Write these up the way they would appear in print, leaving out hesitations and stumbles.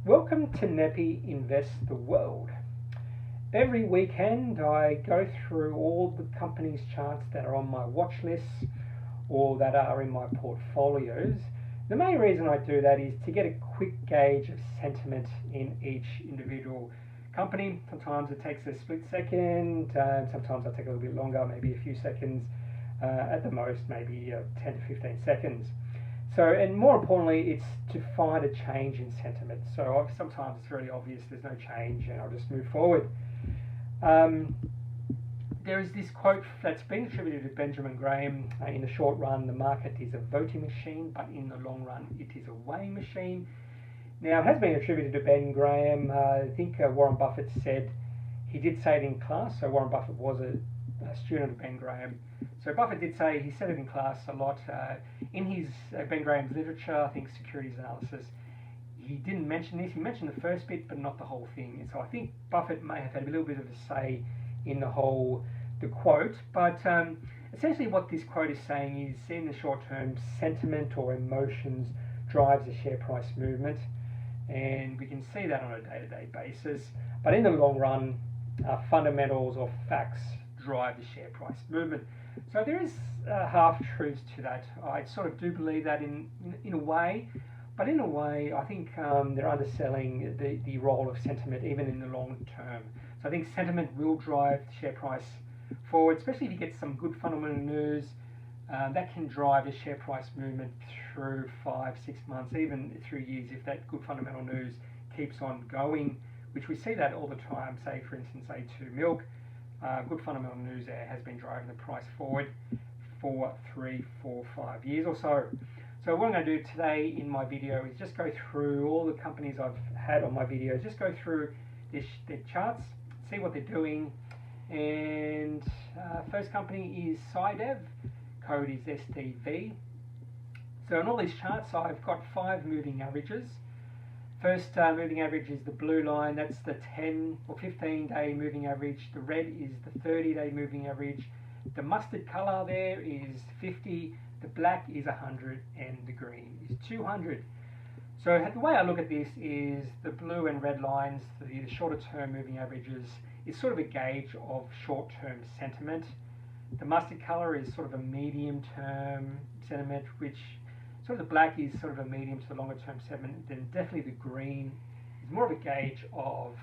Welcome to Kneppy Invest the World. Every weekend I go through all the companies' charts that are on my watch lists or that are in my portfolios. The main reason I do that is to get a quick gauge of sentiment in each individual company. Sometimes it takes a split second, sometimes it'll take a little bit longer, maybe a few seconds, at the most maybe 10 to 15 seconds. So, and more importantly, it's to find a change in sentiment. So sometimes it's really obvious there's no change and I'll just move forward. There is this quote that's been attributed to Benjamin Graham. In the short run, the market is a voting machine, but in the long run, it is a weighing machine. Now, it has been attributed to Ben Graham. I think Warren Buffett said, he did say it in class, so Warren Buffett was a student of Ben Graham. So Buffett did say, he said it in class a lot, in his Ben Graham's literature, I think securities analysis, he didn't mention this. He mentioned the first bit, but not the whole thing. And so I think Buffett may have had a little bit of a say in the quote. But essentially what this quote is saying is, in the short term, sentiment or emotions drives the share price movement. And we can see that on a day-to-day basis. But in the long run, fundamentals or facts drive the share price movement. So there is half-truths to that. I sort of do believe that in a way, but in a way I think they're underselling the role of sentiment even in the long term. So I think sentiment will drive the share price forward, especially if you get some good fundamental news. That can drive the share price movement through 5, 6 months, even through years if that good fundamental news keeps on going, which we see that all the time. Say, for instance, A2 Milk. Good fundamental news there has been driving the price forward for 3, 4, 5 years or so. So what I'm going to do today in my video is just go through all the companies I've had on my videos, just go through their charts, see what they're doing. And first company is SciDev, code is SDV. So in all these charts I've got 5 moving averages. First moving average is the blue line, that's the 10 or 15-day moving average. The red is the 30-day moving average. The mustard color there is 50, the black is 100, and the green is 200. So the way I look at this is the blue and red lines, the shorter term moving averages, is sort of a gauge of short-term sentiment. The mustard color is sort of a medium-term sentiment, which sort of the black is sort of a medium to the longer term sentiment. Then definitely the green is more of a gauge of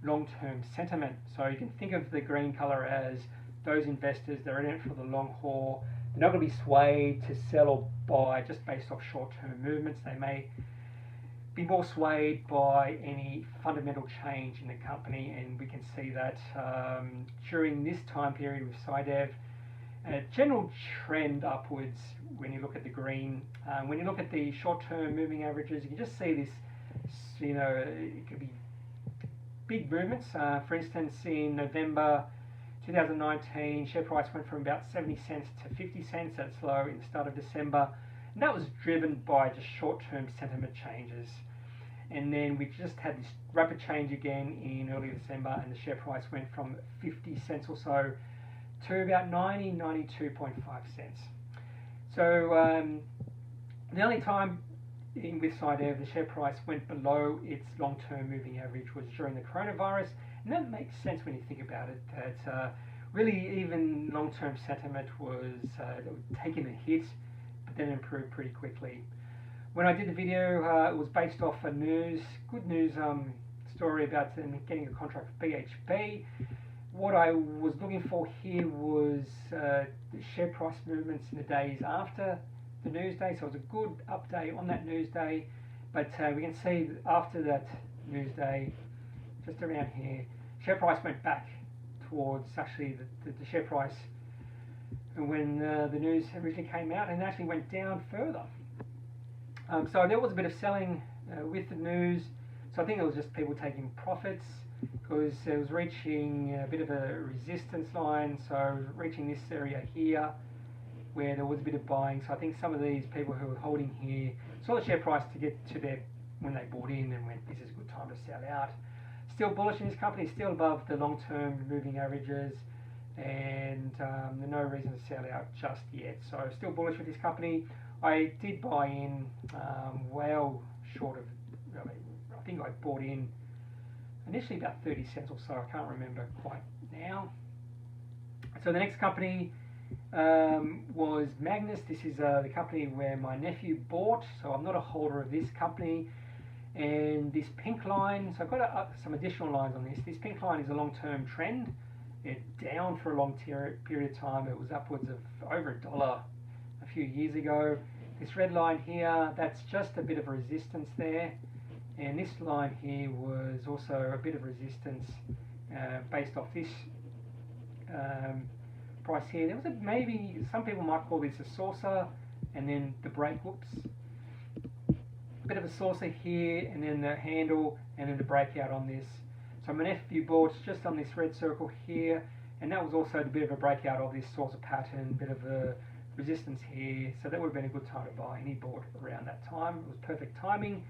long-term sentiment. So you can think of the green color as those investors that are in it for the long haul. They're not going to be swayed to sell or buy just based off short-term movements. They may be more swayed by any fundamental change in the company, and we can see that during this time period with SciDev, a general trend upwards when you look at the green. When you look at the short-term moving averages, you can just see this, it could be big movements. For instance, in November 2019, share price went from about 70 cents to 50 cents. That's low in the start of December. And that was driven by just short-term sentiment changes. And then we just had this rapid change again in early December, and the share price went from 50 cents or so to about 92.5 cents. So the only time with SciDev the share price went below its long-term moving average was during the coronavirus, and that makes sense when you think about it, that really even long-term sentiment was taking a hit, but then improved pretty quickly. When I did the video, it was based off a good news story about them getting a contract with BHP. What I was looking for here was the share price movements in the days after the news day. So it was a good update on that news day. But we can see that after that news day, just around here, share price went back towards actually the share price when the news originally came out, and actually went down further. So there was a bit of selling with the news. So I think it was just people taking profits, because it was reaching a bit of a resistance line. So it was reaching this area here where there was a bit of buying. So I think some of these people who were holding here saw the share price to get to their, when they bought in, and went, this is a good time to sell out. Still bullish in this company, still above the long-term moving averages, and there's no reason to sell out just yet. So still bullish with this company. I did buy in well short of, I think I bought in initially about 30 cents or so. I can't remember quite now. So the next company was Magnis. This is the company where my nephew bought, so I'm not a holder of this company. And this pink line, so I've got some additional lines on this. This pink line is a long-term trend. It's down for a long period of time. It was upwards of over $1 a few years ago. This red line here, that's just a bit of resistance there. And this line here was also a bit of resistance based off this price here. There was maybe, some people might call this a saucer, and then the break, whoops. Bit of a saucer here, and then the handle, and then the breakout on this. So my nephew bought just on this red circle here, and that was also a bit of a breakout of this saucer pattern, bit of a resistance here. So that would have been a good time to buy, and he bought around that time. It was perfect timing.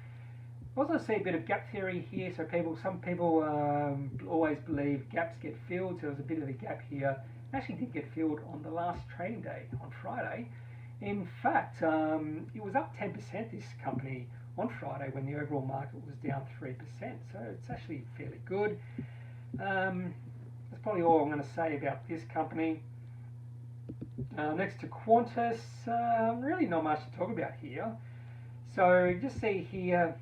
Also see a bit of gap theory here. So some people always believe gaps get filled. So there was a bit of a gap here. It actually did get filled on the last trading day on Friday. In fact, it was up 10%, this company, on Friday when the overall market was down 3%. So it's actually fairly good. That's probably all I'm going to say about this company. Next to Qantas, really not much to talk about here. So just see here,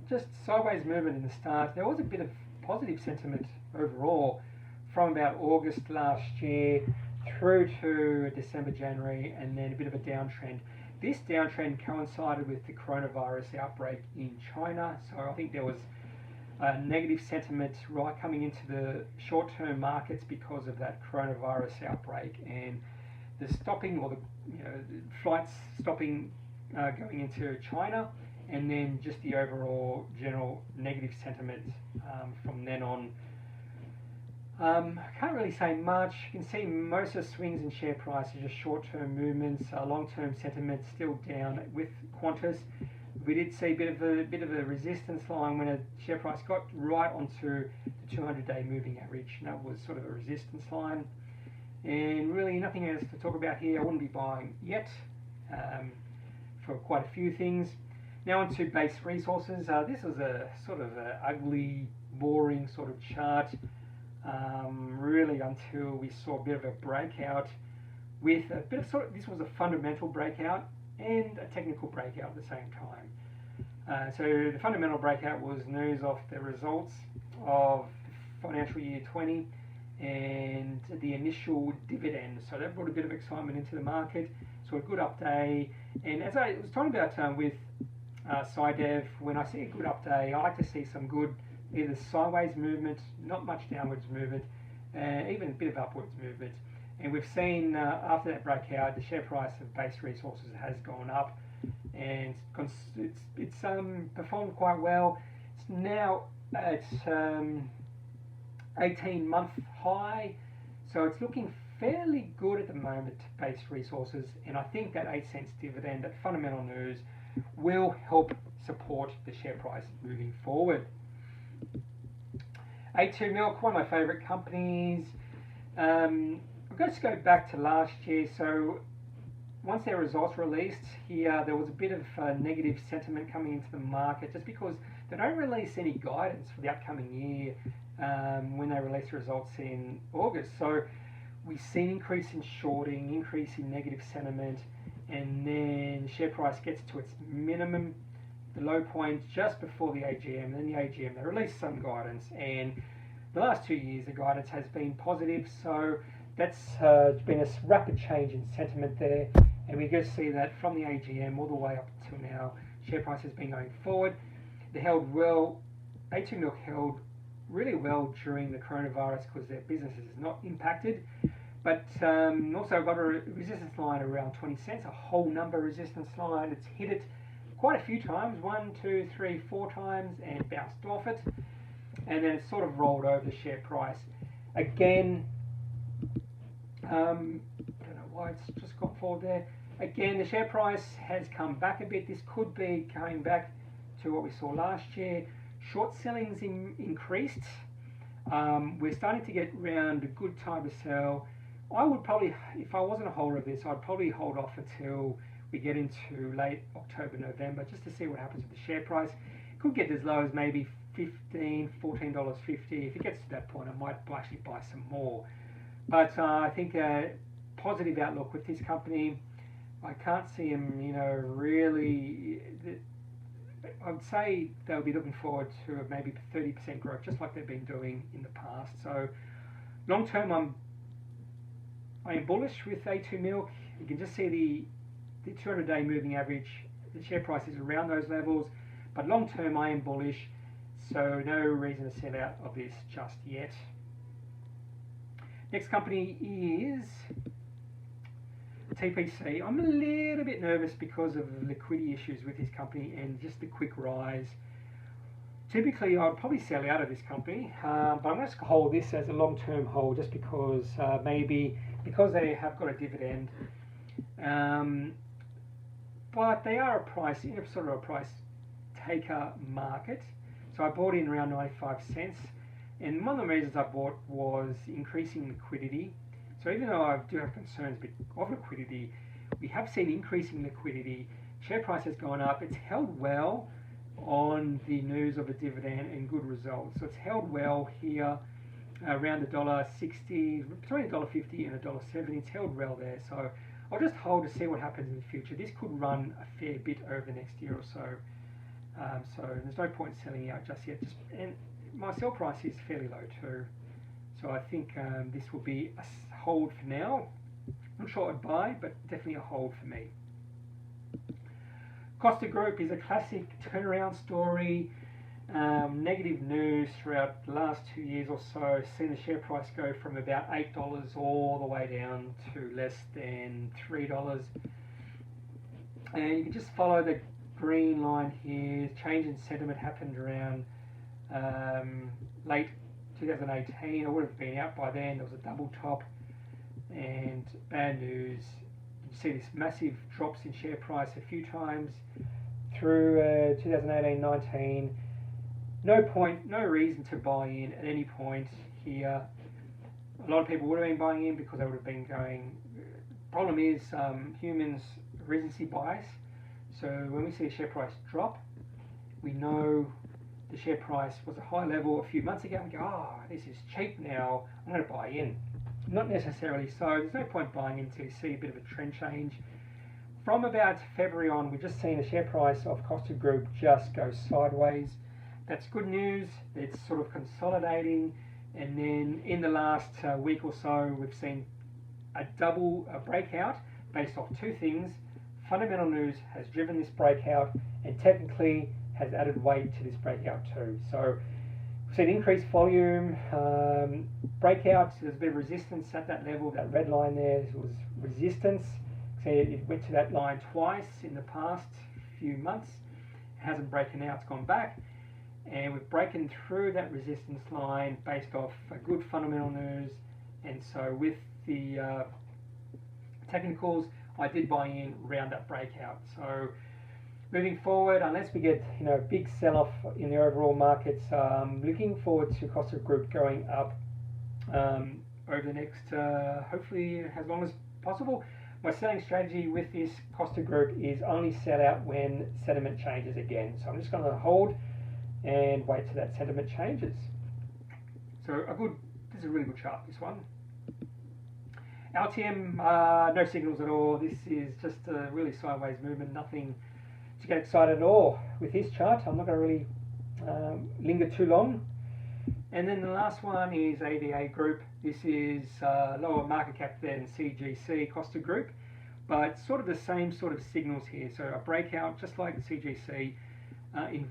just sideways movement in the start. There was a bit of positive sentiment overall from about August last year through to December, January, and then a bit of a downtrend. This downtrend coincided with the coronavirus outbreak in China, so I think there was a negative sentiment right coming into the short-term markets because of that coronavirus outbreak and the stopping, or the flights stopping going into China, and then just the overall general negative sentiment from then on. I can't really say much. You can see most of the swings in share price are just short-term movements. Long-term sentiment still down with Qantas. We did see a bit of a resistance line when a share price got right onto the 200-day moving average. And that was sort of a resistance line. And really nothing else to talk about here. I wouldn't be buying yet for quite a few things. Now onto base resources. This was a sort of a ugly, boring sort of chart. Really until we saw a bit of a breakout with a bit of this was a fundamental breakout and a technical breakout at the same time. So the fundamental breakout was news of the results of financial year 20 and the initial dividend. So that brought a bit of excitement into the market. So a good update. And as I was talking about with SciDev, when I see a good update, I like to see some good either sideways movement, not much downwards movement, even a bit of upwards movement. And we've seen after that breakout, the share price of base resources has gone up, and it's performed quite well. It's now at 18-month high, so it's looking fairly good at the moment, base resources. And I think that 8 cents dividend, that fundamental news, will help support the share price moving forward. A2 Milk, one of my favourite companies. I'm going to go back to last year. So once their results were released here, there was a bit of negative sentiment coming into the market just because they don't release any guidance for the upcoming year when they release the results in August. So we've seen increase in shorting, increase in negative sentiment, and then the share price gets to its minimum, the low point just before the AGM. And then the AGM, they released some guidance, and the last 2 years the guidance has been positive. So that's been a rapid change in sentiment there, and we just see that from the AGM all the way up until now, share price has been going forward. They held well. A2 Milk held really well during the coronavirus because their business is not impacted. But also got a resistance line around 20 cents, a whole number resistance line. It's hit it quite a few times, 1, 2, 3, 4 times, and bounced off it. And then it's sort of rolled over the share price. Again, I don't know why it's just got forward there. Again, the share price has come back a bit. This could be coming back to what we saw last year. Short selling's increased. We're starting to get around a good time to sell. I would probably, if I wasn't a holder of this, I'd probably hold off until we get into late October, November, just to see what happens with the share price. It could get as low as maybe $14.50. If it gets to that point, I might actually buy some more. But I think a positive outlook with this company. I can't see them, really. I would say they'll be looking forward to maybe 30% growth, just like they've been doing in the past. So long term, I am bullish with A2 Milk. You can just see the 200-day moving average. The share price is around those levels, but long term, I am bullish. So no reason to sell out of this just yet. Next company is TPC. I'm a little bit nervous because of liquidity issues with this company and just the quick rise. Typically, I'd probably sell out of this company, but I'm going to hold this as a long-term hold just because maybe because they have got a dividend. But they are a price taker market. So I bought in around 95 cents. And one of the reasons I bought was increasing liquidity. So even though I do have concerns of liquidity, we have seen increasing liquidity. Share price has gone up. It's held well on the news of a dividend and good results. So it's held well here around $1.60, between $1.50 and $1.70. It's held well there. So I'll just hold to see what happens in the future. This could run a fair bit over the next year or so. So there's no point selling out just yet. And my sell price is fairly low too. So I think this will be a hold for now. Not sure I'd buy, but definitely a hold for me. Costa Group is a classic turnaround story. Negative news throughout the last 2 years or so. Seen the share price go from about $8 all the way down to less than $3. And you can just follow the green line here. Change in sentiment happened around late 2018. I would have been out by then. There was a double top and bad news. You see this massive drops in share price a few times through 2018-19. No reason to buy in at any point here. A lot of people would have been buying in because they would have been going. Problem is humans recency bias. So when we see a share price drop, we know the share price was a high level a few months ago, and we go, this is cheap now, I'm going to buy in. Not necessarily so. There's no point buying until you see a bit of a trend change. From about February on, we've just seen the share price of Costa Group just go sideways. That's good news. It's sort of consolidating, and then in the last week or so, we've seen a breakout based off two things. Fundamental news has driven this breakout, and technically has added weight to this breakout too. So we've seen increased volume, breakouts. There's a bit of resistance at that level. That red line there was resistance. So it went to that line twice in the past few months. It hasn't broken out, it's gone back. And we've broken through that resistance line based off good fundamental news. And so with the technicals, I did buy in around that breakout. So moving forward, unless we get a big sell-off in the overall markets, looking forward to Costa Group going up over the next, hopefully as long as possible. My selling strategy with this Costa Group is only sell out when sentiment changes again. So I'm just going to hold and wait till that sentiment changes. So this is a really good chart, this one. Altium, no signals at all. This is just a really sideways movement, nothing to get excited at all with this chart. I'm not going to really linger too long. And then the last one is AVA Group. This is lower market cap than CGC, Costa Group, but sort of the same sort of signals here. So a breakout, just like the CGC.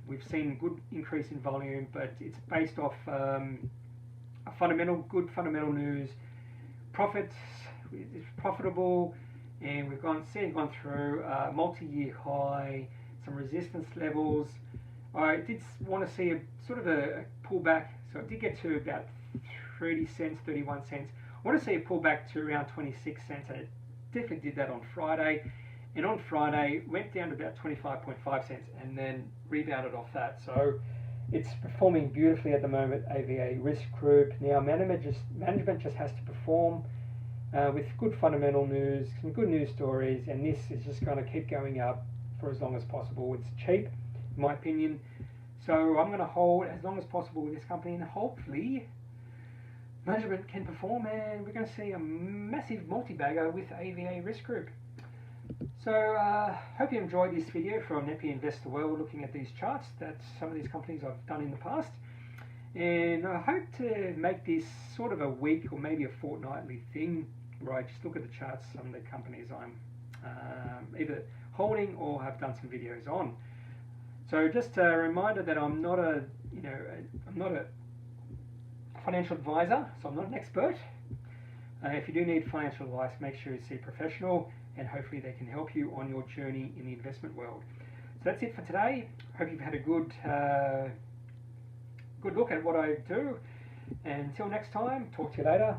We've seen good increase in volume, but it's based off good fundamental news. Profits is profitable, and we've gone through a multi-year high, some resistance levels. I did want to see a sort of a pullback, so it did get to about 30 cents, 31 cents. I want to see a pullback to around 26 cents, and it definitely did that on Friday. And on Friday, went down to about 25.5 cents and then rebounded off that. So it's performing beautifully at the moment, AVA Risk Group. Now management just has to perform. with good fundamental news, some good news stories, and this is just going to keep going up for as long as possible. It's cheap, in my opinion, so I'm going to hold as long as possible with this company, and hopefully management can perform, and we're going to see a massive multi-bagger with AVA Risk Group. So hope you enjoyed this video from Kneppy Investor World, looking at these charts that some of these companies I've done in the past, and I hope to make this sort of a week or maybe a fortnightly thing where I just look at the charts of some of the companies I'm either holding or have done some videos on. So just a reminder that I'm not a financial advisor, so I'm not an expert. If you do need financial advice, make sure you see a professional, and hopefully they can help you on your journey in the investment world. So that's it for today. Hope you've had a good look at what I do, and until next time, talk to you later.